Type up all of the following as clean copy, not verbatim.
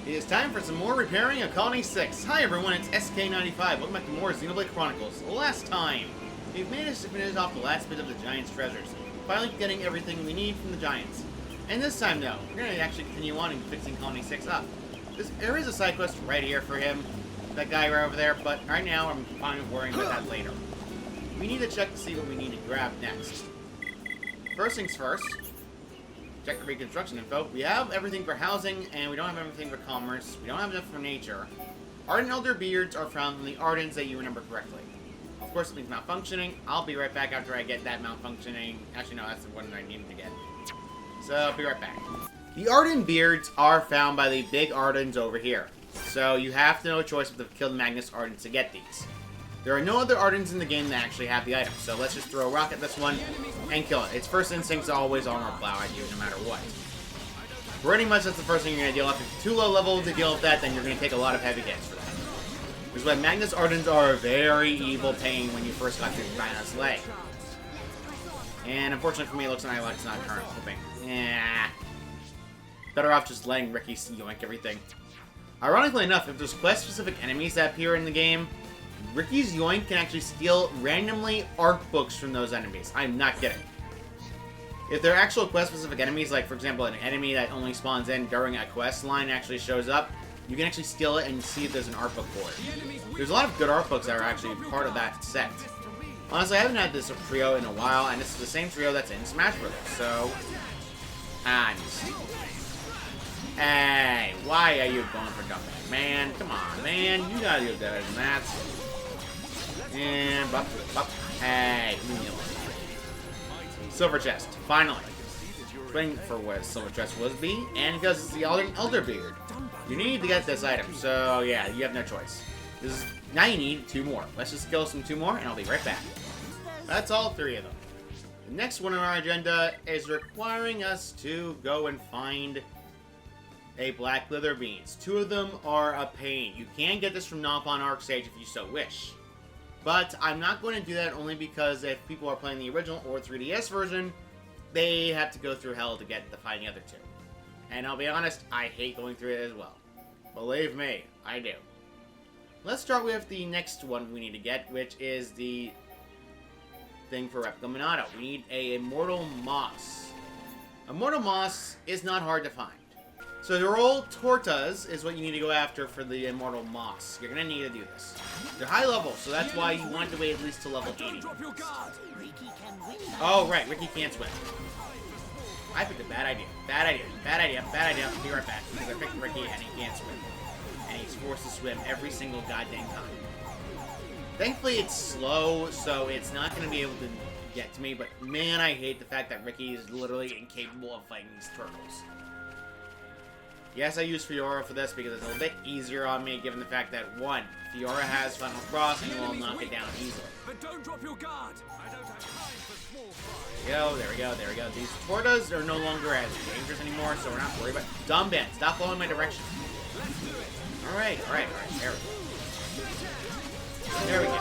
It is time for some more repairing of Colony 6. Hi everyone, it's SK95. Welcome back to more Xenoblade Chronicles. Last time, we've managed to finish off the last bit of the Giants' treasures, finally getting everything we need from the Giants. And this time, though, we're going to actually continue on and fixing Colony 6 up. There is a side quest right here for him, that guy right over there, but right now I'm fine with worrying about that later. We need to check to see what we need to grab next. First things first, check the reconstruction info. We have everything for housing, and we don't have everything for commerce. We don't have enough for nature. Ardent Elder Beards are found from the Ardents that you remember correctly. Of course, it means malfunctioning. I'll be right back after I get that malfunctioning. Actually, no, that's the one that I needed to get. So, I'll be right back. The Ardent Beards are found by the big Ardents over here. So, you have to know a choice with the Killed Magnus Ardents to get these. There are no other Ardents in the game that actually have the item, so let's just throw a rock at this one and kill it. Its first instinct is always armor plow at you, no matter what. Pretty much that's the first thing you're going to deal with. If you're too low level to deal with that, then you're going to take a lot of heavy hits for that. This is why Magnus Ardents are a very evil pain when you first got through Magnus leg. And unfortunately for me, it looks like it's not current flipping. Yeah. Better off just letting Ricky yoink everything. Ironically enough, if there's quest-specific enemies that appear in the game, Ricky's Yoink can actually steal randomly art books from those enemies. I'm not kidding. If they're actual quest-specific enemies, like for example an enemy that only spawns in during a quest line actually shows up, you can actually steal it and see if there's an art book for it. There's a lot of good art books that are actually part of that set. Honestly, I haven't had this trio in a while, and this is the same trio that's in Smash Bros. So, hey, why are you going for dumping? Man, come on, man. You gotta do better than that. And bop. Hey, silver chest, finally. Waiting for what silver chest was be, and because it's the Elder Beard, you need to get this item. So yeah, you have no choice. Now you need 2 more. Let's just kill some 2 more, and I'll be right back. That's all 3 of them. The next one on our agenda is requiring us to go and find a black leather beans. 2 of them are a pain. You can get this from Nopon Arc Stage if you so wish. But I'm not going to do that only because if people are playing the original or 3DS version, they have to go through hell to get to find the other 2. And I'll be honest, I hate going through it as well. Believe me, I do. Let's start with the next one we need to get, which is the thing for Replica Minato. We need a Immortal Moss. Immortal Moss is not hard to find. So the roll tortas is what you need to go after for the Immortal Moss. You're going to need to do this. They're high level, so that's why you want to wait at least to level 80. Oh, right. Ricky can't swim. I picked a bad idea. Bad idea. I'll be right back. Because I picked Ricky and he can't swim. And he's forced to swim every single goddamn time. Thankfully, it's slow, so it's not going to be able to get to me. But man, I hate the fact that Ricky is literally incapable of fighting these turtles. Yes, I use Fiora for this because it's a little bit easier on me, given the fact that, 1, Fiora has Final Cross and will knock it down easily. But don't drop your guard. I don't have time for small fry. There we go. These tortas are no longer as dangerous anymore, so we're not worried about it. Dumb Ben, stop following my direction. Alright, there we go.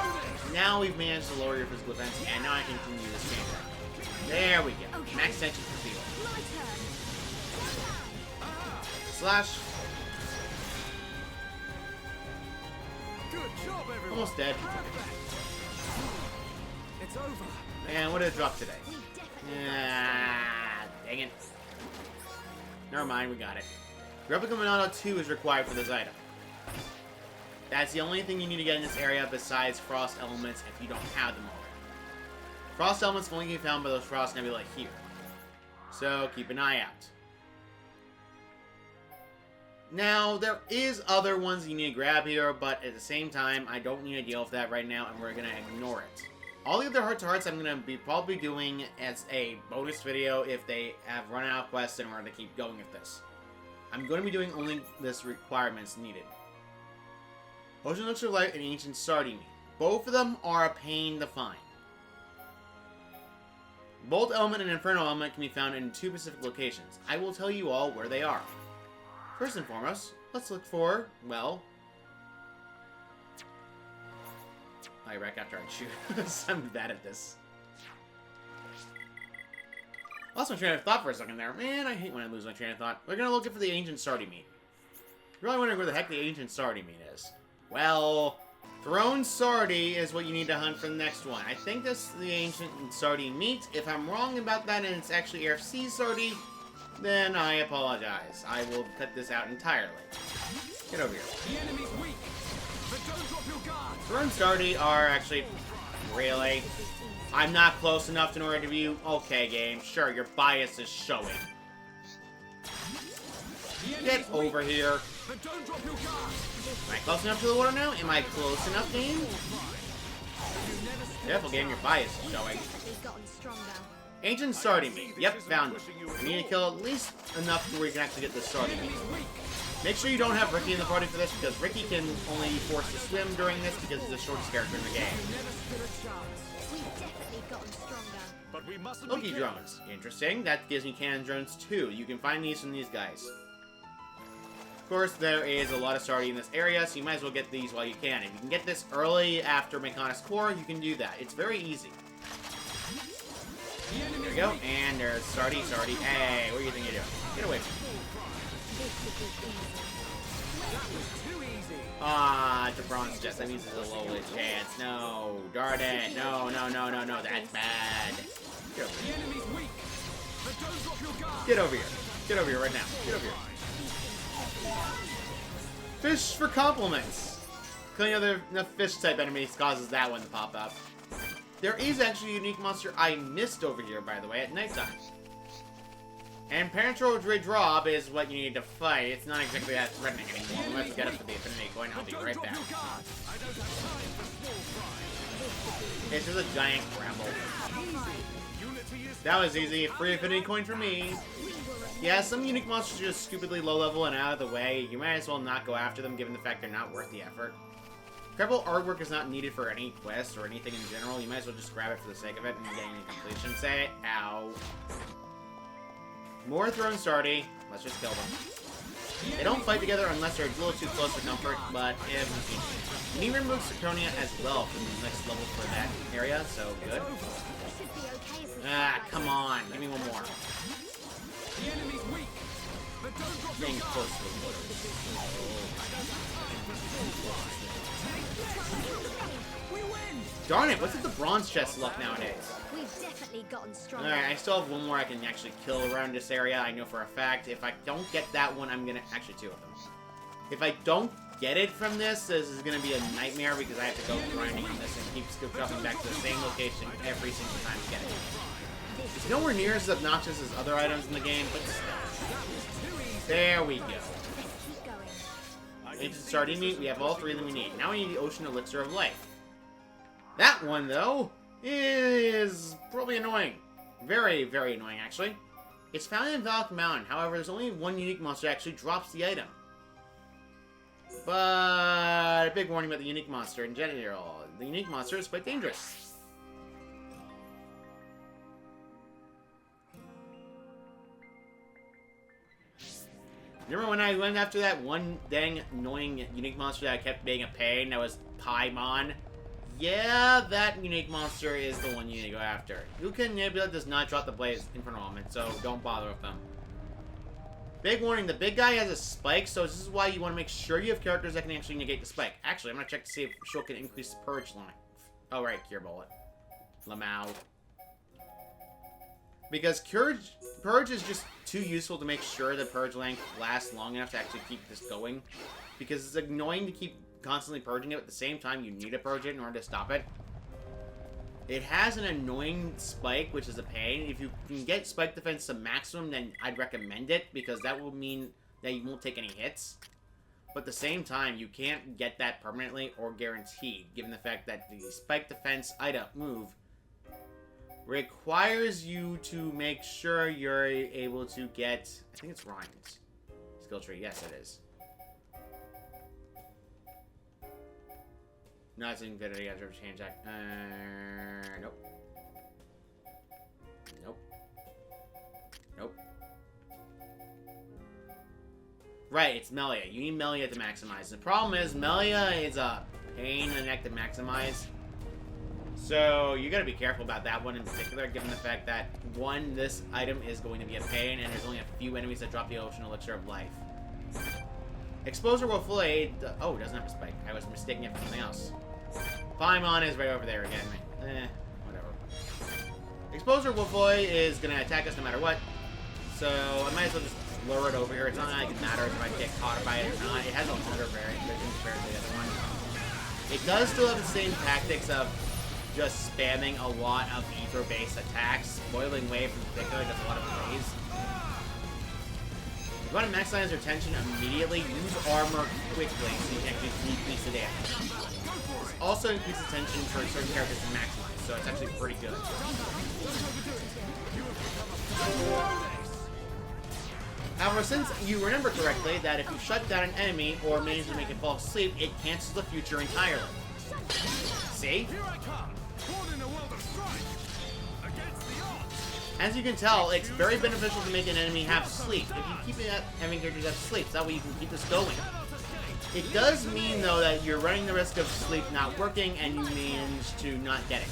Now we've managed to lower your physical defense, and now I can continue this game. There we go. Max tension for Fiora. Slash. Good job, everyone. Almost dead. It's over. Man, what did it drop today? Dang it. Never mind, we got it. Replica Minato 2 is required for this item. That's the only thing you need to get in this area besides Frost Elements if you don't have them already. Frost Elements can only be found by those Frost Nebulae here. So, keep an eye out. Now, there is other ones you need to grab here, but at the same time, I don't need to deal with that right now, and we're going to ignore it. All the other heart-to-hearts I'm going to be probably doing as a bonus video if they have run out of quests in order to keep going with this. I'm going to be doing only this requirements needed. Ocean Elixir Light and Ancient Sardine. Both of them are a pain to find. Bolt Element and Inferno Element can be found in 2 specific locations. I will tell you all where they are. First and foremost, let's look for, well... I wreck after I shoot. I'm bad at this. Lost my train of thought for a second there. Man, I hate when I lose my train of thought. We're gonna look for the Ancient Sardine meat. You're really wondering where the heck the ancient Sardi meat is. Well, Throne Sardi is what you need to hunt for the next one. I think this is the ancient Sardi meat. If I'm wrong about that and it's actually AFC Sardi, then I apologize. I will cut this out entirely. Get over here. The enemy's weak, but don't drop your guard. Throne Sardi are actually... Really? I'm not close enough in order to view... Okay, game. Sure, your bias is showing. Get over here. But don't drop your guard. Am I close enough to the water now? Am I close enough, game? Careful, game. Your bias is showing. Ancient Sardi meat. Yep, found it. We need to kill at least enough to where you can actually get this Sardi meat. Make sure you don't have Ricky in the party for this, because Ricky can only be forced to swim during this because he's the shortest character in the game. But we mustn't Loki drones. Interesting. That gives me cannon drones too. You can find these from these guys. Of course, there is a lot of Sardi in this area, so you might as well get these while you can. If you can get this early after Mechonis Core, you can do that. It's very easy. There we go. And there's Sardi. Hey, what do you think you're doing? Get away from me. Ah, it's a bronze chest. That means it's a low chance. No, darn it. No. That's bad. Get over here. Get over here right now. Get over here. Fish for compliments. Killing other fish type enemies causes that one to pop up. There is actually a unique monster I missed over here, by the way, at nighttime. And Pantrol Dredrob is what you need to fight. It's not exactly that threatening anymore. We'll have to get up to the Affinity Coin. I'll be right back. It's just a giant bramble. That was easy. Free Affinity Coin for me. Yeah, some unique monsters are just stupidly low level and out of the way. You might as well not go after them given the fact they're not worth the effort. Incredible artwork is not needed for any quest or anything in general. You might as well just grab it for the sake of it and getting the completion. Say, ow. More Throne Sardi. Let's just kill them. They don't fight together unless they're a little too close for comfort, but if you need to remove Saturnia as well from the next level for that area, so good. Ah, come on. Give me one more. Getting close to the water. Darn it, what's with the bronze chest luck nowadays? We've definitely gotten stronger. Alright, I still have one more I can actually kill around this area. I know for a fact. If I don't get that one, I'm gonna... Actually, two of them. If I don't get it from this is gonna be a nightmare because I have to go grinding on this and keep dropping back to the same location every single time to get it. It's nowhere near as obnoxious as other items in the game, but still. There we go. Ancient Sardi meat, we have all three of them we need. Now we need the Ocean Elixir of Life. That one, though, is probably annoying. Very, very annoying, actually. It's found in Valak Mountain. However, there's only one unique monster that actually drops the item. But a big warning about the unique monster in general. The unique monster is quite dangerous. Remember when I went after that one dang annoying unique monster that kept being a pain? That was Paimon. Yeah, that unique monster is the one you need to go after. Yuka Nebula does not drop the blades in front of him, so don't bother with them. Big warning, the big guy has a spike, so this is why you want to make sure you have characters that can actually negate the spike. Actually, I'm going to check to see if Shulk can increase the purge line. Oh, right, Cure Bullet. Lamau. Because Purge is just too useful to make sure the Purge length lasts long enough to actually keep this going. Because it's annoying to keep constantly purging it, at the same time you need to purge it in order to stop it. It has an annoying spike, which is a pain. If you can get spike defense to maximum, then I'd recommend it, because that will mean that you won't take any hits. But at the same time, you can't get that permanently or guaranteed, given the fact that the spike defense item move requires you to make sure you're able to get... I think it's Ryan's skill tree. Yes, it is. No, it's Infinity. I have to change that. Nope. Nope. Nope. Right, it's Melia. You need Melia to maximize. The problem is, Melia is a pain in the neck to maximize. So, you gotta be careful about that one in particular, given the fact that, one, this item is going to be a pain, and there's only a few enemies that drop the Ocean Elixir of Life. Exposure will fully... Oh, it doesn't have a spike. I was mistaking it for something else. Paimon is right over there again. Whatever. Exposure Wolfoy is going to attack us no matter what. So I might as well just lure it over here. It's not like it matters if I get caught by it or not. It has a longer vision compared to the other one. It does still have the same tactics of just spamming a lot of ether-based attacks. Boiling Wave in particular does a lot of plays. If you want to maximize your tension immediately, use armor quickly so you can actually decrease the damage. This also increases tension for certain characters to maximize, so it's actually pretty good. However, since you remember correctly that if you shut down an enemy or manage to make it fall asleep, it cancels the future entirely. See? As you can tell, it's very beneficial to make an enemy have sleep. If you keep having characters have sleep, that way you can keep this going. It does mean, though, that you're running the risk of sleep not working and you manage to not get it.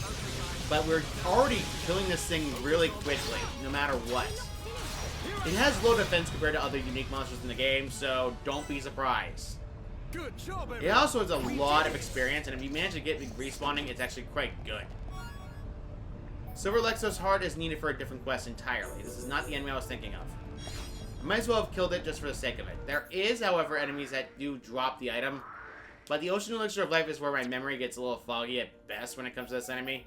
But we're already killing this thing really quickly, no matter what. It has low defense compared to other unique monsters in the game, so don't be surprised. Good job, It also has a lot of experience, and if you manage to get respawning, it's actually quite good. Silver Lexos Heart is needed for a different quest entirely. This is not the enemy I was thinking of. I might as well have killed it just for the sake of it. There is, however, enemies that do drop the item, but the Ocean Elixir of Life is where my memory gets a little foggy at best when it comes to this enemy.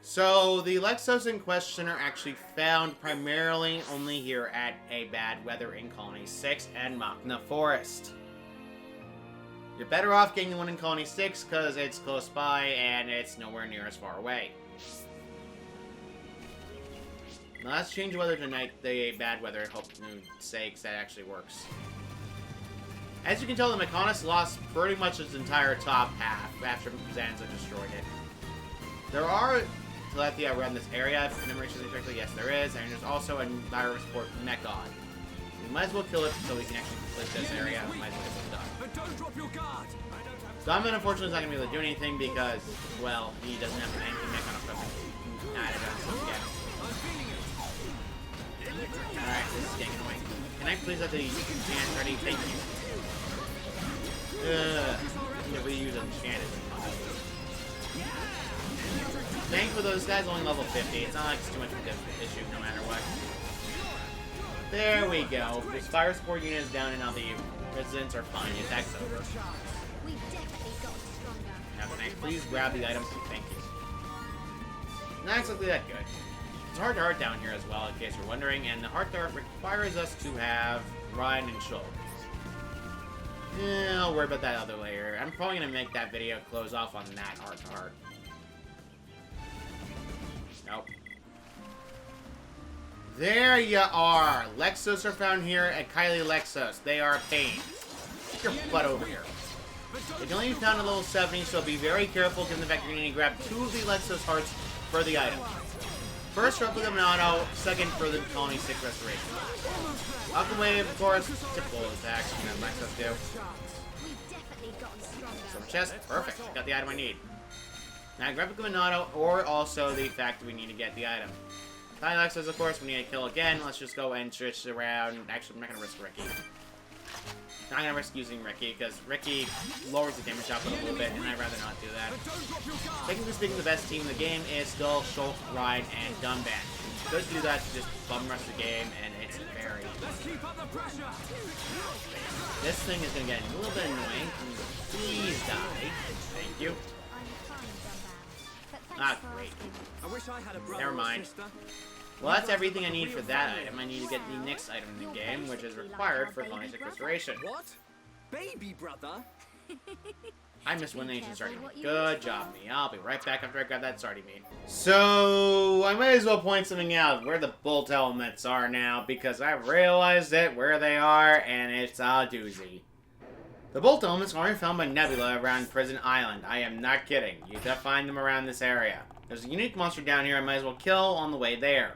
So, the Lexos in question are actually found primarily only here at A Bad Weather in Colony 6 and Machna Forest. You're better off getting the one in Colony 6 because it's close by and it's nowhere near as far away. Now let's change the weather tonight, the bad weather, I hope to say, because that actually works. As you can tell, the Mechonis lost pretty much its entire top half after Zanza destroyed it. There are Telephia around this area, if the memory serves me correctly, yes there is, and there's also a virus port Mechon. We might as well kill it so we can actually complete this area, we might as well get this done. But don't drop your guard. Donovan unfortunately is not going to be able to do anything because, well, he doesn't have any Mechon equipment added on to him yet. Alright, this is getting annoying. Can I please have the enchant ready? Thank you. If we use enchant as thankfully, those guys only level 50. It's not like it's too much of an issue no matter what. There we go. This fire support unit is down and now the residents are fine. The attack's over. We've definitely gotten stronger. Now can I please grab the item? Thank you. Not exactly that good. It's hard to heart down here as well, in case you're wondering, and the heart to heart requires us to have Ryan and Shul. I'll worry about that other layer. I'm probably gonna make that video close off on that heart to heart. Nope. There you are! Lexos are found here at Kylie Lexos. They are a pain. Get your butt over here. They can only be found at level 70, so be very careful given the fact you're going to grab 2 of the Lexos hearts for the item. First, Replica Monado, second for the Colony 6 Restoration. Aqua Wave, of course, typical attacks that Lexos do. We've definitely gotten stronger. Silver chest, perfect. Got the item I need. Now, Replica Monado, or also the fact that we need to get the item. Lexos, of course, we need to kill again. Let's just go and switch around. Actually, I'm not going to risk Ricky. Not going to risk using Ricky, because Ricky lowers the damage output a little bit, and I'd rather not do that. Technically speaking, the best team in the game is still Shulk, Ride, and Dumban. Just do that to just bum rush the game, and it's very... This thing is going to get a little bit annoying. Please die. Thank you. Ah, great. I wish I had a brother. Never mind. Well, that's everything I need for that item. I need to get the next item in the game, which is required for Colony 6 Restoration. What? Baby brother? I missed one nation starting meat. Good job, me. I'll be right back after I grab that starting meat. So, I might as well point something out where the bolt elements are now, because I've realized it, where they are, and it's a doozy. The bolt elements are only found by Nebula around Prison Island. I am not kidding. You can find them around this area. There's a unique monster down here I might as well kill on the way there.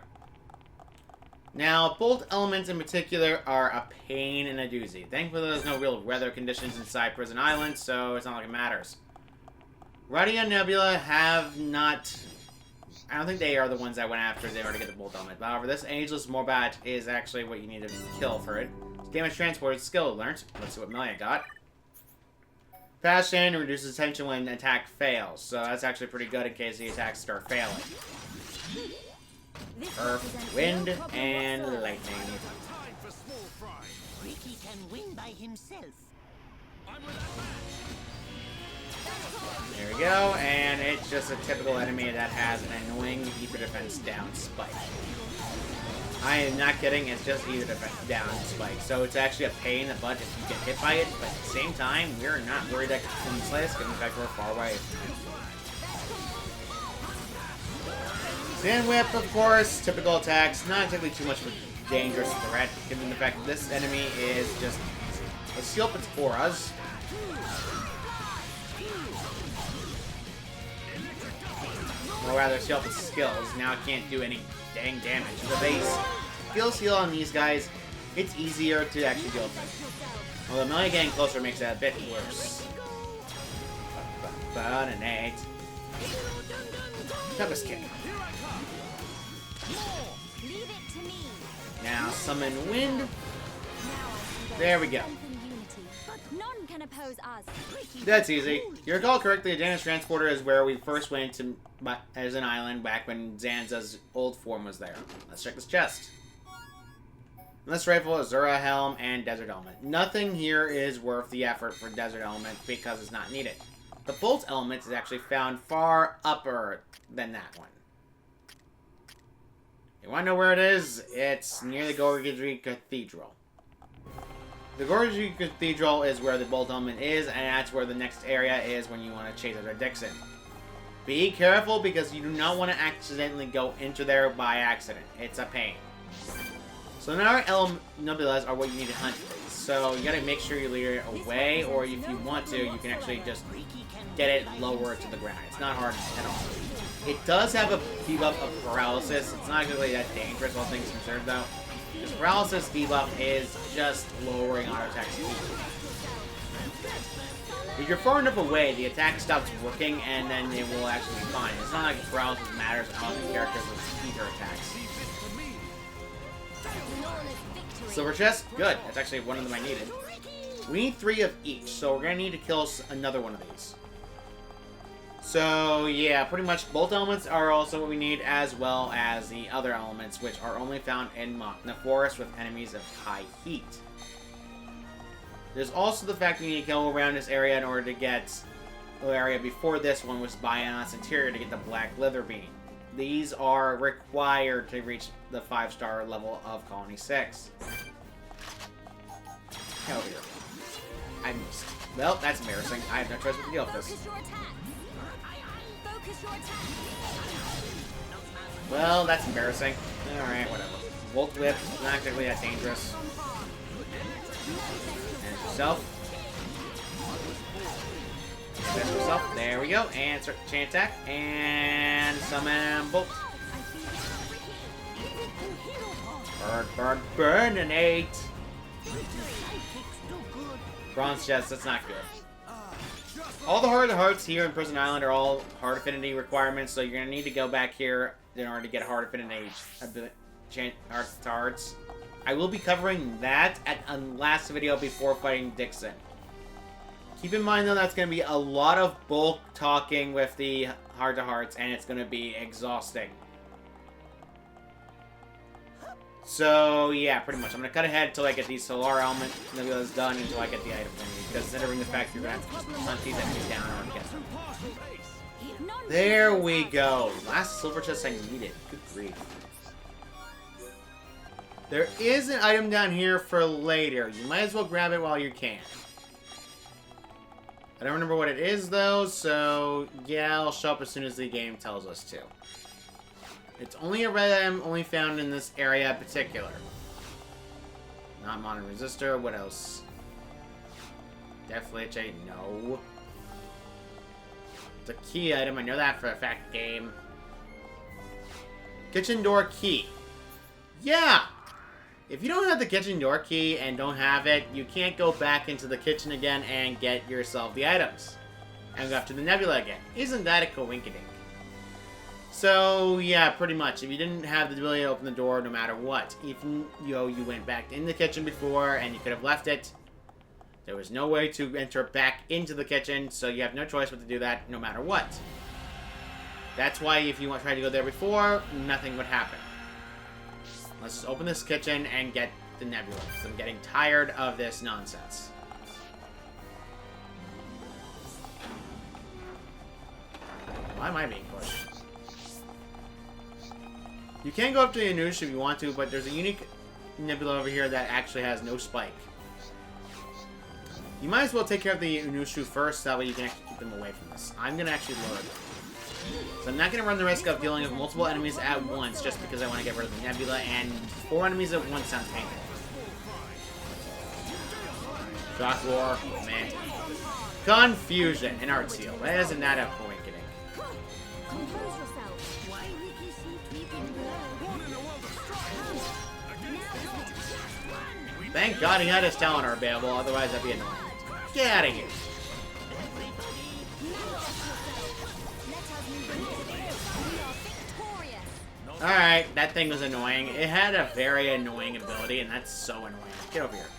Now, bolt elements in particular are a pain in a doozy. Thankfully, there's no real weather conditions inside Prison Island, so it's not like it matters. Radia and Nebula have not I don't think they are the ones I went after in order to get the bolt element. However, this Ageless Morbat is actually what you need to kill for it. Damage transport is skill learned. Let's see what Melia got. Passion reduces tension when attack fails. So that's actually pretty good in case the attacks start failing. Earth, wind, and lightning. Time for small fry. Ricky can win by himself. I'm with that man. There we go, and it's just a typical enemy that has an annoying ether defense down spike. I am not kidding, it's just ether defense down spike. So it's actually a pain in the butt if you get hit by it, but at the same time, we're not worried that can slay us, given the fact we're far away. Sand Whip, of course, typical attacks, not exactly too much of a dangerous threat, given the fact that this enemy is just a skill up for us. Or rather, skill up skills. Now it can't do any dang damage. The base skill heal on these guys, it's easier to actually deal with them. Well, the melee getting closer makes it a bit worse. But an 8. Tempest Kick. Leave it to me. Now summon Wind. Now I see There we go. strength and unity, but none can oppose us. That's easy. You recall correctly, the Damage Transporter is where we first went to as an island back when Zanza's old form was there. Let's check this chest. This rifle, Azura Helm, and Desert Element. Nothing here is worth the effort for Desert Element because it's not needed. The Bolt Element is actually found far upper than that one. You want to know where it is? It's near the Gorgidri Cathedral. The Gorgidri Cathedral is where the Bolt Element is, and that's where the next area is when you want to chase after Dixon. Be careful because you do not want to accidentally go into there by accident. It's a pain. So now our Nebulas are what you need to hunt for. So you gotta make sure you lead it away, or if you want to, you can actually just get it lower to the ground. It's not hard at all. It does have a debuff of paralysis. It's not really that dangerous, all things considered, though. This paralysis debuff is just lowering auto attack speed. If you're far enough away, the attack stops working, and then it will actually be fine. It's not like paralysis matters on the characters with ether attacks. Silver chest, good. That's actually one of them I needed. We need 3 of each, so we're gonna need to kill another one of these. So yeah, pretty much both elements are also what we need, as well as the other elements, which are only found in the forest with enemies of high heat. There's also the fact we need to go around this area in order to get the area before this one, which is Bionis Interior, to get the Black Leather Bean. These are required to reach the 5-star level of Colony 6. Hell here. I missed. Well, that's embarrassing. I have no choice but to deal with this. Focus your attack. Focus your attack. Well, that's embarrassing. Alright, whatever. Volt Whip, not exactly that dangerous. And yourself. That's yourself. There we go. And start chain attack. And summon Bolt. Burn, burn, burn, an 8. Bronze chest, that's not good. All the Heart of Hearts here in Prison Island are all Heart Affinity requirements, so you're going to need to go back here in order to get Heart Affinity Hearts. I will be covering that at the last video before fighting Dixon. Keep in mind, though, that's going to be a lot of bulk talking with the Heart of Hearts, and it's going to be exhausting. So, yeah, pretty much. I'm going to cut ahead until I get these Solar Element Nebulas done until I get the item I need, because considering the fact you're going to have to just hunt these enemies down in order to get them. There we go. Last silver chest I needed. Good grief. There is an item down here for later. You might as well grab it while you can. I don't remember what it is, though, so yeah, it'll show up as soon as the game tells us to. It's only a red item, only found in this area in particular. Not Modern Resistor, what else? Definitely a chain, no. It's a key item, I know that for a fact, game. Kitchen door key. Yeah! If you don't have the kitchen door key and don't have it, you can't go back into the kitchen again and get yourself the items. And go after the nebula again. Isn't that a coinkydink? So, yeah, pretty much. If you didn't have the ability to open the door no matter what, even you went back in the kitchen before and you could have left it, there was no way to enter back into the kitchen, so you have no choice but to do that no matter what. That's why if you tried to go there before, nothing would happen. Let's just open this kitchen and get the nebula, because I'm getting tired of this nonsense. Why am I being pushed? You can go up to the Anush if you want to, but there's a unique nebula over here that actually has no spike. You might as well take care of the Unushu first, that way you can actually keep them away from this. I'm going to actually lower them. So I'm not going to run the risk of dealing with multiple enemies at once just because I want to get rid of the nebula, and 4 enemies at once sounds painful. Shock Roar, man. Confusion, an art seal. That isn't that a coincidence? Compose yourself. Why Ricky seem keeping low? Thank God he had his talent available, otherwise that'd be annoying. Get out of here. Alright, that thing was annoying. It had a very annoying ability, and that's so annoying. Get over here.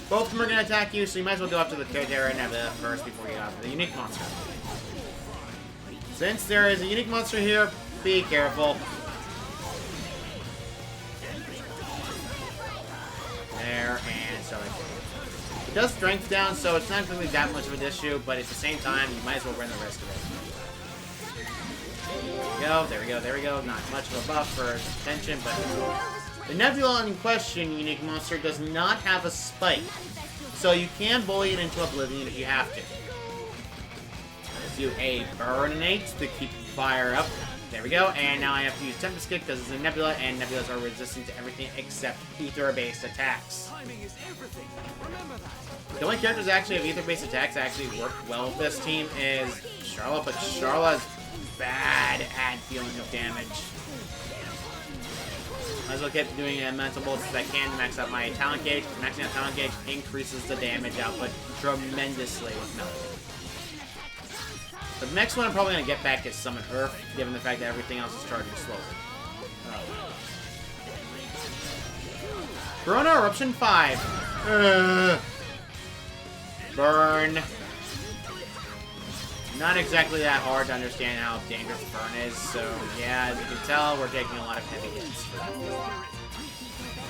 Both of them are going to attack you, so you might as well go up to the Kotera Nebula first before you go after the unique monster. Since there is a unique monster here, be careful. There, and so it does strength down, so it's not really that much of an issue, but at the same time, you might as well run the risk of it. There we go, there we go. Not much of a buff for attention, but the Nebula in question, unique monster, does not have a spike, so you can bully it into oblivion if you have to. Let's do a Burninate to keep fire up. There we go, and now I have to use Tempest Kick because it's a Nebula, and Nebulas are resistant to everything except Ether-based attacks. Timing is everything. Remember that. The only characters that actually have Ether-based attacks that actually work well with this team is Charlotte, but Charlotte's bad at dealing with damage. Might as well keep doing mental bolts if I can to max out my talent gauge. Maxing out talent gauge increases the damage output tremendously with Melody. The next one I'm probably going to get back is Summon Earth, given the fact that everything else is charging slowly. Oh. Corona Eruption 5. Burn. Not exactly that hard to understand how dangerous Burn is, so yeah, as you can tell, we're taking a lot of heavy hits.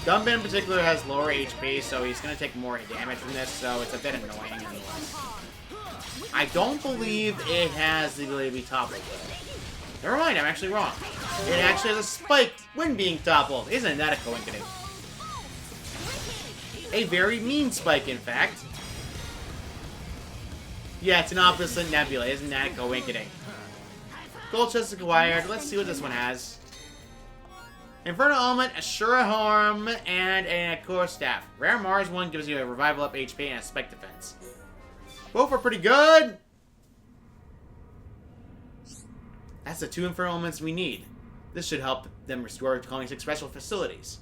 Gumban in particular has lower HP, so he's going to take more damage from this, so it's a bit annoying nonetheless. I don't believe it has the ability to be toppled. Never mind, I'm actually wrong. It actually has a spike when being toppled. Isn't that a coincidence? A very mean spike, in fact. Yeah, it's an opposite nebula. Isn't that a coincidence? Gold chest acquired. Let's see what this one has. Infernal Element, Ashura Harm, and a Core Staff. Rare Mars one gives you a revival up HP and a spike defense. Both are pretty good. That's the 2 Infernal Elements we need. This should help them restore Colony 6 special facilities.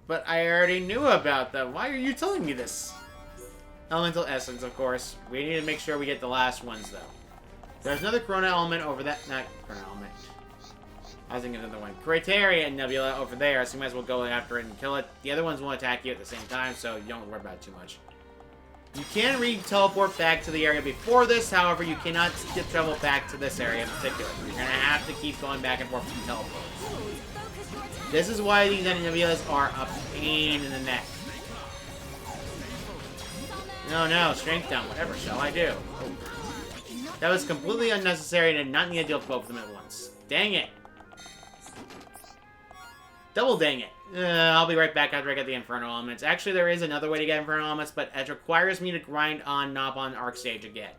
But I already knew about them. Why are you telling me this? Elemental Essence, of course. We need to make sure we get the last ones, though. There's another Corona Element over that. Not Corona Element. I was thinking of another one. Criteria Nebula over there, so you might as well go after it and kill it. The other ones won't attack you at the same time, so you don't worry about it too much. You can re-teleport back to the area before this, however, you cannot skip travel back to this area in particular. You're going to have to keep going back and forth from teleports. This is why these Nebulas are a pain in the neck. No, strength down. Whatever shall I do? That was completely unnecessary and did not need to deal with both of them at once. Dang it. Double dang it. I'll be right back after I get the Infernal Elements. Actually, there is another way to get Infernal Elements, but it requires me to grind on Nobon Arc Stage again.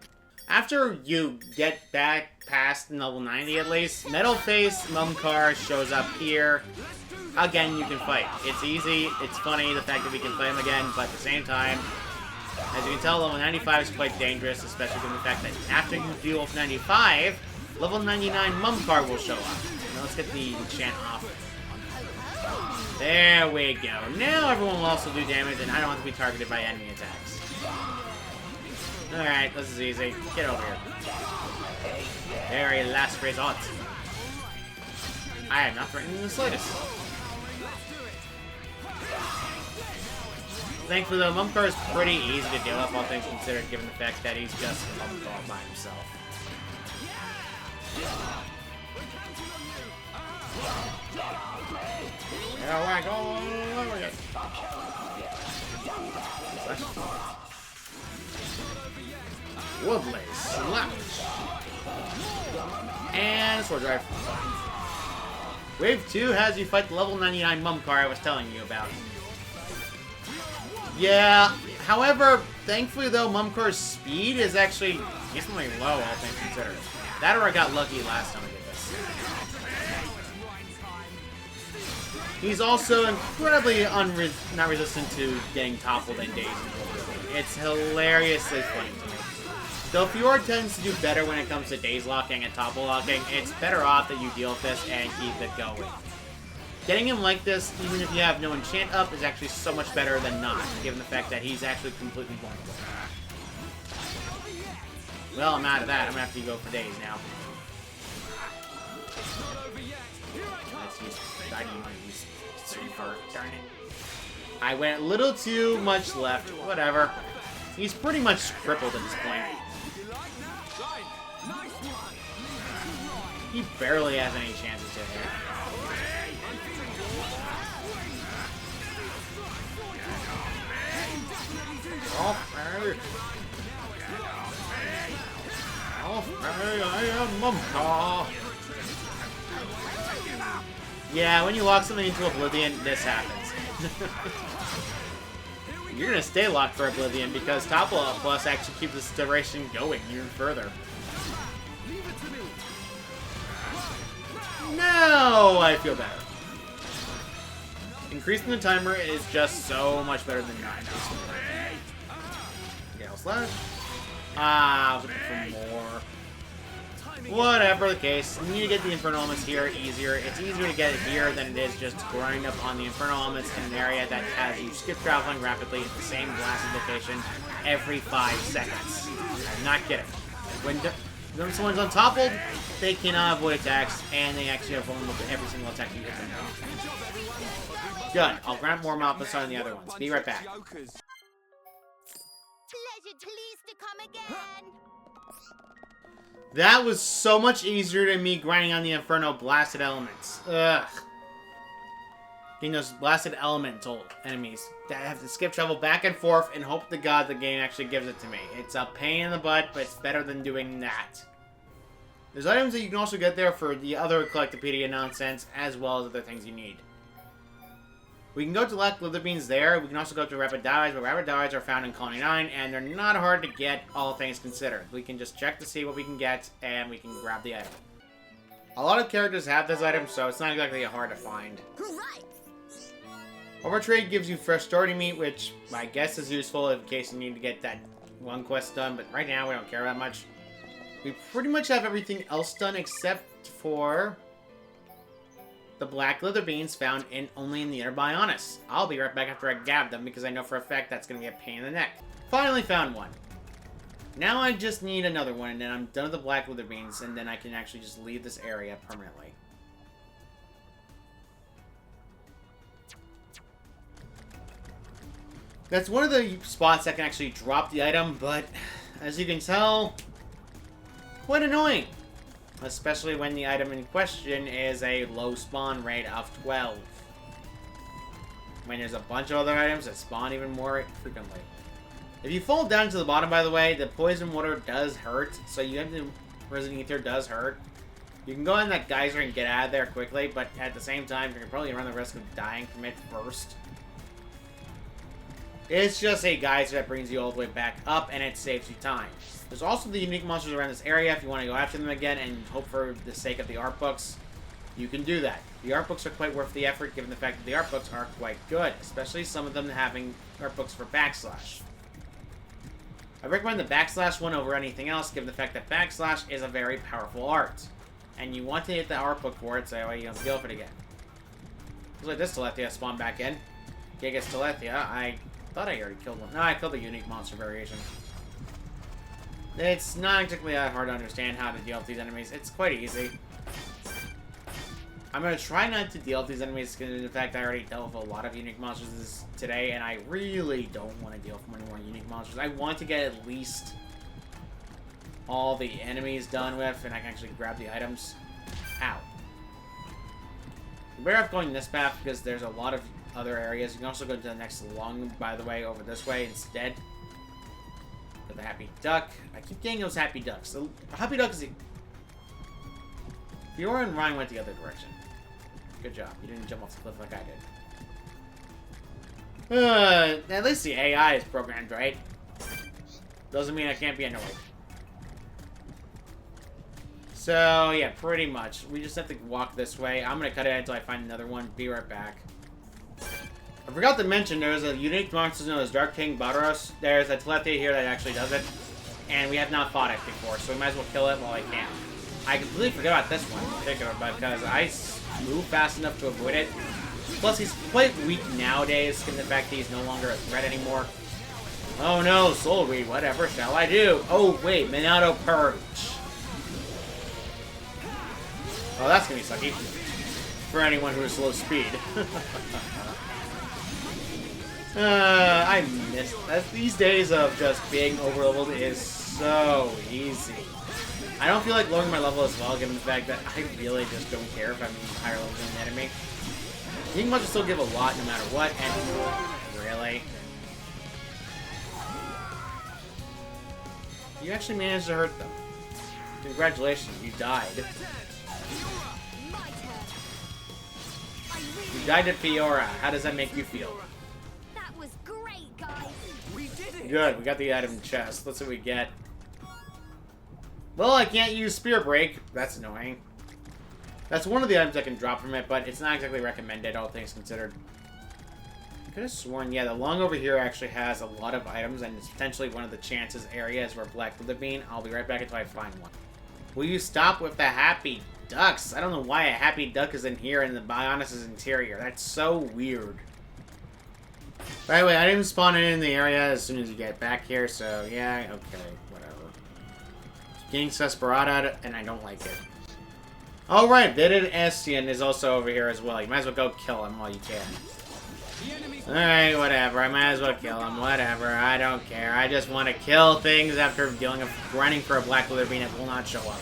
After you get back past level 90 at least, Metal Face Mumkar shows up here. Again, you can fight. It's easy, it's funny, the fact that we can fight him again, but at the same time, as you can tell, level 95 is quite dangerous, especially given the fact that after you deal with 95, level 99 Mumkar will show up. Now let's get the enchant off. There we go. Now everyone will also do damage, and I don't have to be targeted by enemy attacks. Alright, this is easy. Get over here. Very last resort. I am not threatening in the slightest. Thankfully, though, Mumkar is pretty easy to deal with, all things considered, given the fact that he's just a Mumkar by himself. Woodley, Slash. And Sword Drive. Wave 2 has you fight the level 99 Mumkar I was telling you about. Yeah, however, thankfully though, Mumkar's speed is actually decently low, all things considered. That or I got lucky last time I did this. He's also incredibly not resistant to getting toppled and dazed. It's hilariously funny to me. Though Fjord tends to do better when it comes to daze locking and topple locking, it's better off that you deal with this and keep it going. Getting him like this, even if you have no enchant up, is actually so much better than not, given the fact that he's actually completely vulnerable. Well, I'm out of that. I'm gonna have to go for days now. Let's use... I didn't want to use Super. Darn it. I went a little too much left. Whatever. He's pretty much crippled at this point. He barely has any chances to hit. I am Mumkar. Yeah, when you lock something into Oblivion, this happens. You're gonna stay locked for Oblivion because Topple Plus actually keeps this duration going even further. Now I feel better. Increasing the timer is just so much better than 9. Gale Slash. I was looking for more. Whatever the case, you need to get the Infernal Elements here easier. It's easier to get it here than it is just grinding up on the Infernal Elements in an area that has you skip traveling rapidly at the same blasted location every 5 seconds. I'm not kidding. When someone's untoppled, they cannot avoid attacks, and they actually are vulnerable to every single attack you hit them with. Good. I'll grant more Malphus on the other ones. Be right back. Pleasure pleased to come again. That was so much easier than me grinding on the Inferno Blasted Elements. Ugh. Getting those Blasted Elemental enemies that have to skip travel back and forth and hope to God the game actually gives it to me. It's a pain in the butt, but it's better than doing that. There's items that you can also get there for the other Collectopedia nonsense, as well as other things you need. We can go to Black Glitherbeans there. We can also go to Rapid Dives, but Rapid Dives are found in Colony 9, and they're not hard to get, all things considered. We can just check to see what we can get, and we can grab the item. A lot of characters have this item, so it's not exactly hard to find. Right. Overtrade gives you fresh starting meat, which I guess is useful in case you need to get that one quest done, but right now we don't care that much. We pretty much have everything else done except for the Black Glitherbeans found only in the Inner Bionis. I'll be right back after I gab them because I know for a fact that's going to be a pain in the neck. Finally found one. Now I just need another one and then I'm done with the Black Glitherbeans and then I can actually just leave this area permanently. That's one of the spots that can actually drop the item, but as you can tell, quite annoying. Especially when the item in question is a low spawn rate of 12. When there's a bunch of other items that spawn even more frequently. If you fall down to the bottom, by the way, the poison water does hurt, so you have to... Risen Ether does hurt. You can go in that geyser and get out of there quickly, but at the same time, you can probably run the risk of dying from it first. It's just a geyser that brings you all the way back up, and it saves you time. There's also the unique monsters around this area. If you want to go after them again and hope for the sake of the art books, you can do that. The art books are quite worth the effort, given the fact that the art books are quite good, especially some of them having art books for Backslash. I recommend the Backslash one over anything else, given the fact that Backslash is a very powerful art. And you want to hit the art book for it, so you don't have to go for it again. Looks like this Telethia spawned back in. Gigas Telethia. I thought I already killed one. No, I killed the unique monster variation. It's not exactly that hard to understand how to deal with these enemies. It's quite easy. I'm going to try not to deal with these enemies because, in fact, I already dealt with a lot of unique monsters today, and I really don't want to deal with any more unique monsters. I want to get at least all the enemies done with, and I can actually grab the items. Ow. You're better off going this path because there's a lot of other areas. You can also go to the next lung, by the way, over this way instead. With the happy duck. I keep getting those happy ducks. The happy duck is... Fiora and Ryan went the other direction. Good job. You didn't jump off the cliff like I did. At least the AI is programmed, right? Doesn't mean I can't be annoyed. So, yeah, pretty much. We just have to walk this way. I'm going to cut it until I find another one. Be right back. I forgot to mention there's a unique monster known as Dark King Barbaros. There's a Telepathy here that actually does it. And we have not fought it before, so we might as well kill it while I can. I completely forgot about this one in particular, because I move fast enough to avoid it. Plus, he's quite weak nowadays, given the fact that he's no longer a threat anymore. Oh no, Soul Reed, whatever shall I do? Oh wait, Minato Purge. Oh, that's gonna be sucky. For anyone who is slow speed. I miss that. These days of just being overleveled is so easy. I don't feel like lowering my level as well, given the fact that I really just don't care if I'm higher level than the enemy. You can much still give a lot no matter what, and really. You actually managed to hurt them. Congratulations, you died. You died to Fiora. How does that make you feel? That was great, guys. We did it! Good, we got the item chest. Let's see what we get. Well, I can't use Spear Break. That's annoying. That's one of the items I can drop from it, but it's not exactly recommended, all things considered. I could have sworn, yeah, the lung over here actually has a lot of items, and it's potentially one of the chances areas where Black would have been. I'll be right back until I find one. Will you stop with the happy ducks? I don't know why a happy duck is in here and the Bionis' interior. That's so weird. By the way, I didn't spawn it in the area as soon as you get back here, so yeah, okay, whatever. Getting Susperada, and I don't like it. Alright, Vidid Estian is also over here as well. You might as well go kill him while you can. Alright, whatever. I might as well kill him. Whatever. I don't care. I just want to kill things after grinding for a Black Wither Bean that will not show up.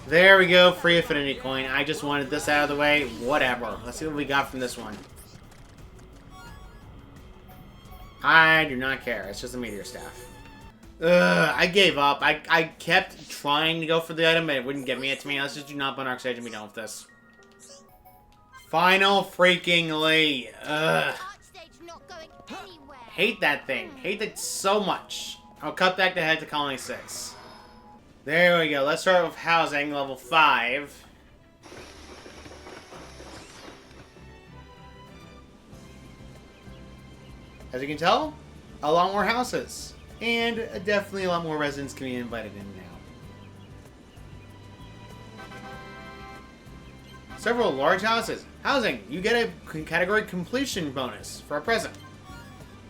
There we go. Free Affinity Coin. I just wanted this out of the way. Whatever. Let's see what we got from this one. I do not care. It's just a Meteor Staff. I gave up. I kept trying to go for the item, but it wouldn't give me it to me. Let's just do not Monarch Sage and be done with this. Final freaking Lee. Hate that thing. Hate it so much. I'll cut back the head to Colony 6. There we go. Let's start with housing, level 5. As you can tell, a lot more houses. And definitely a lot more residents can be invited in now. Several large houses. Housing. You get a category completion bonus for a present.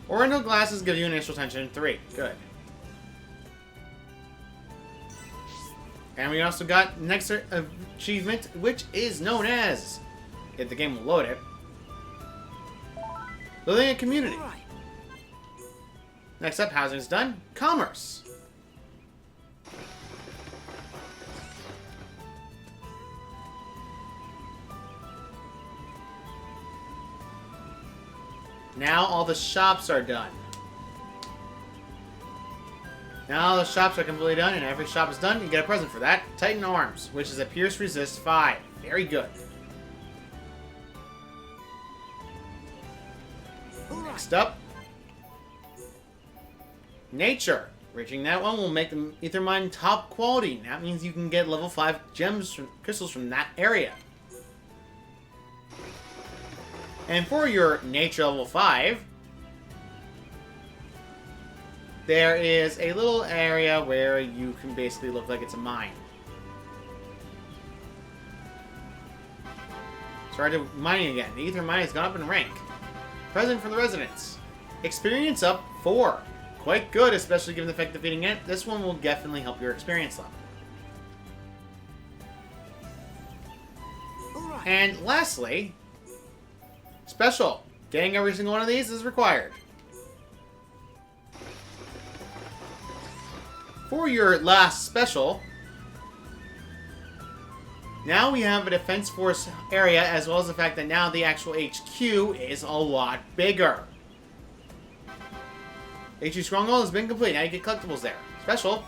Oriental glasses give you initial tension 3. Good. And we also got next achievement, which is known as, if the game will load it, building a community. Next up, housing is done. Commerce. Now all the shops are done. Now all the shops are completely done, and every shop is done. You get a present for that. Titan Arms, which is a Pierce Resist 5. Very good. Next up, Nature. Reaching that one will make the Ether Mine top quality. That means you can get level 5 gems, crystals from that area. And for your Nature level 5, there is a little area where you can basically look like it's a mine. Started mining again. The Ether Mine has gone up in rank. Present for the residents. Experience up 4. Quite good, especially given the fact that defeating it. This one will definitely help your experience level. And lastly, special. Getting every single one of these is required. For your last special, now we have a defense force area, as well as the fact that now the actual HQ is a lot bigger. HQ Stronghold has been complete. Now you get collectibles there. Special,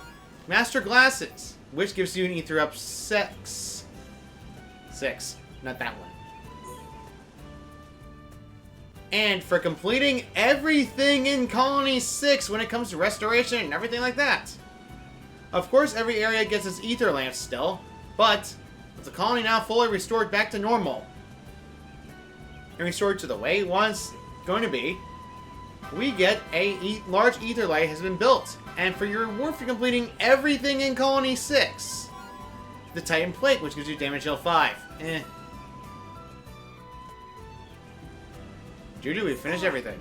Master Glasses, which gives you an Ether up 6. 6. Not that one. And for completing everything in Colony 6 when it comes to restoration and everything like that. Of course, every area gets its Ether lamps still, but with the colony now fully restored back to normal, and restored to the way it was going to be, we get a large Ether light has been built. And for your reward for completing everything in Colony 6, the Titan Plate, which gives you damage heal 5. Judy, we finished everything.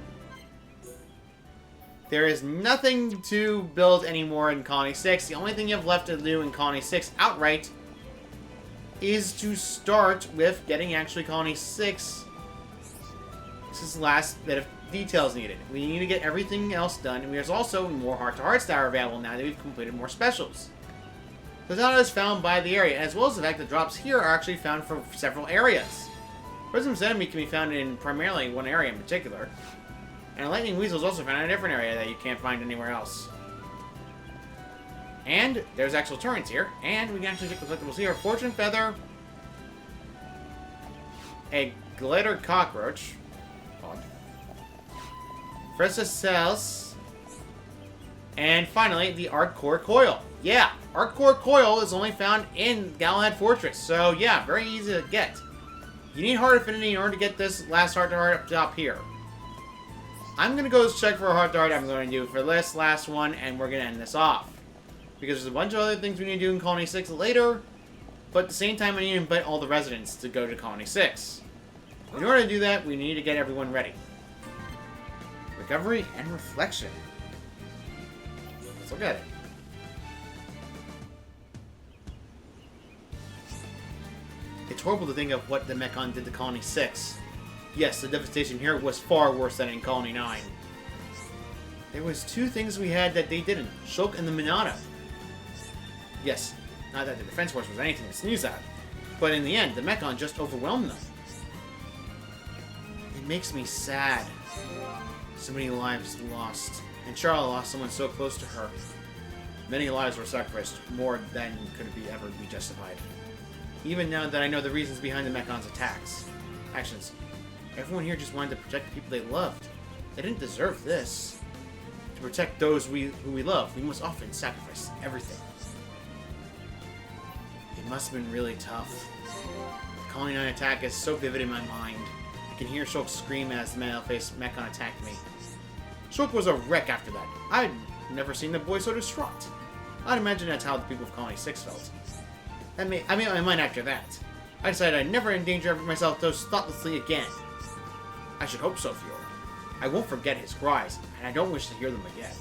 There is nothing to build anymore in Colony 6. The only thing you have left to do in Colony 6 outright is to start with getting actually Colony 6. This is the last bit of details needed. We need to get everything else done, and there's also more heart-to-hearts that are available now that we've completed more specials. The data is found by the area, as well as the fact that drops here are actually found from several areas. Prism's enemy can be found in primarily one area in particular, and a lightning weasel is also found in a different area that you can't find anywhere else. And there's actual turrets here, and we can actually get the collectibles here. Fortune Feather, a glitter cockroach, Fresa Cells, and finally the Arc Core Coil. Yeah, Arc Core Coil is only found in Galahad Fortress, so yeah, very easy to get. You need Heart Affinity in order to get this last heart-to-heart up top here. I'm going to go check for a heart-to-heart I'm going to do for this last one, and we're going to end this off. Because there's a bunch of other things we need to do in Colony 6 later, but at the same time I need to invite all the residents to go to Colony 6. In order to do that, we need to get everyone ready. Recovery and Reflection. Let's look at it. It's horrible to think of what the Mechon did to Colony 6. Yes, the devastation here was far worse than in Colony 9. There was 2 things we had that they didn't. Shulk and the Minato. Yes, not that the Defense Force was anything to sneeze at, but in the end, the Mechon just overwhelmed them. It makes me sad. So many lives lost, and Charlotte lost someone so close to her. Many lives were sacrificed, more than could ever be justified. Even now that I know the reasons behind the Mechon's attacks. Actions. Everyone here just wanted to protect the people they loved. They didn't deserve this. To protect those who we love, we must often sacrifice everything. It must have been really tough. The Colony 9 attack is so vivid in my mind. I can hear Shulk scream as the male-faced Mechon attacked me. Shulk was a wreck after that. I'd never seen the boy so distraught. I'd imagine that's how the people of Colony 6 felt. I made my mind after that. I decided I'd never endanger myself so thoughtlessly again. I should hope so, Fiora. I won't forget his cries, and I don't wish to hear them again.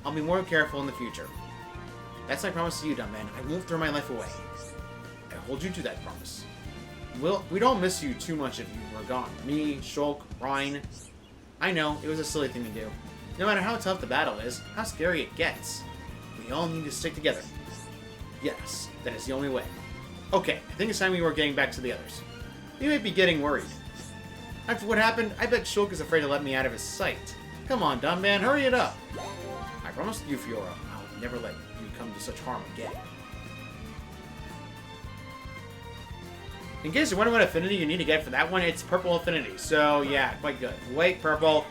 I'll be more careful in the future. That's my promise to you, dumb man. I won't throw my life away. I hold you to that promise. We don't miss you too much if you were gone. Me, Shulk, Ryan. I know, it was a silly thing to do. No matter how tough the battle is, how scary it gets, we all need to stick together. Yes, that is the only way. Okay, I think it's time we were getting back to the others. You might be getting worried. After what happened, I bet Shulk is afraid to let me out of his sight. Come on, dumb man, hurry it up. I promise you, Fiora, I'll never let you come to such harm again. In case you're wondering what affinity you need to get for that one, it's purple affinity. So yeah, quite good. White, purple,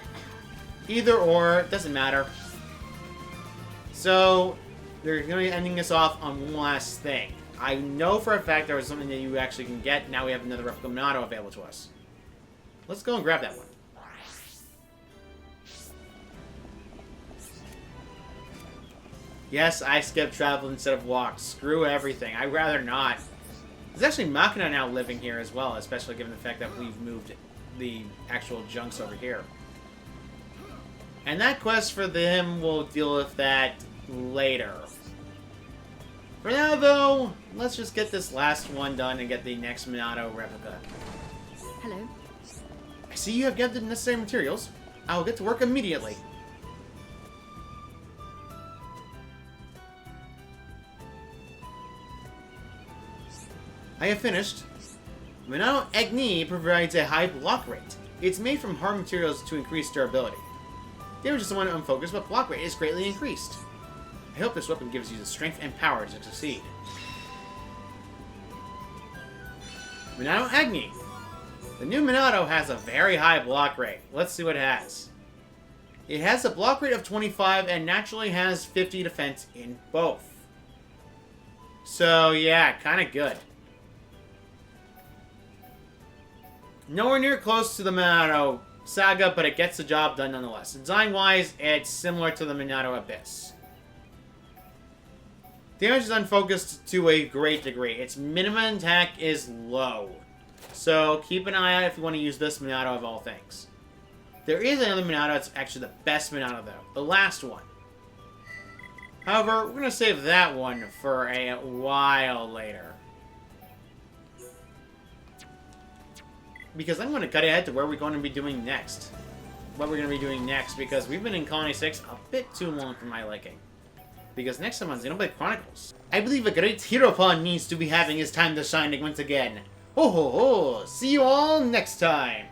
either or, doesn't matter. So they're going to be ending this off on one last thing. I know for a fact there was something that you actually can get. Now we have another replica Minato available to us. Let's go and grab that one. Yes, I skipped travel instead of walk. Screw everything. I'd rather not. There's actually Machina now living here as well, especially given the fact that we've moved the actual junks over here. And that quest for them, we'll deal with that later. For now, though, let's just get this last one done and get the next Minato replica. Hello. I see you have gathered the necessary materials. I will get to work immediately. I have finished. Minato Agni provides a high block rate. It's made from hard materials to increase durability. Damage is somewhat unfocused, but block rate is greatly increased. I hope this weapon gives you the strength and power to succeed. Minato Agni. The new Minato has a very high block rate. Let's see what it has. It has a block rate of 25 and naturally has 50 defense in both. So yeah, kind of good. Nowhere near close to the Minato Saga, but it gets the job done nonetheless. Design-wise, it's similar to the Minato Abyss. Damage is unfocused to a great degree. Its minimum attack is low. So keep an eye out if you want to use this Minato of all things. There is another Minato that's actually the best Minato, though. The last one. However, we're going to save that one for a while later. Because I'm going to cut ahead to where we're going to be doing next. What we're going to be doing next, because we've been in Colony 6 a bit too long for my liking. Because next time on Xenoblade Chronicles, I believe a great hero pawn needs to be having his time to shine once again. Ho ho ho! See you all next time!